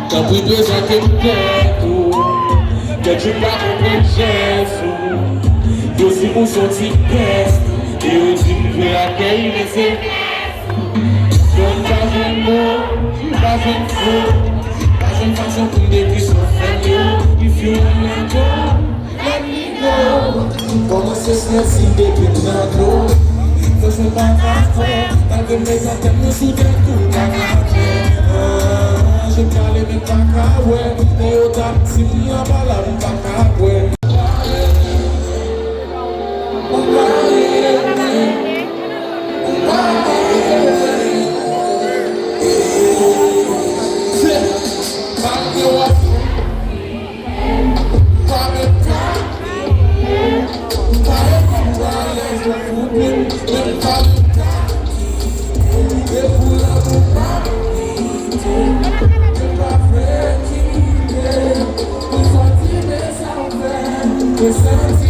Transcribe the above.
T'as pris 2 ans t'es peut-être que tu pas comprendre Jésus. Dosi pour son petit peste. Et on dit que je vais accueillir les célestes. Donne pas un mot, pas un faux. Pas une façon pour me décrire son famille. If you wanna go, let me go. Comment c'est celle-ci depuis dans l'eau? Faut se pas faire, malgré mes antennes, nous soudons tout à je calais mes cacahuètes, et au tap, si m'y a pas la cacahuète. We're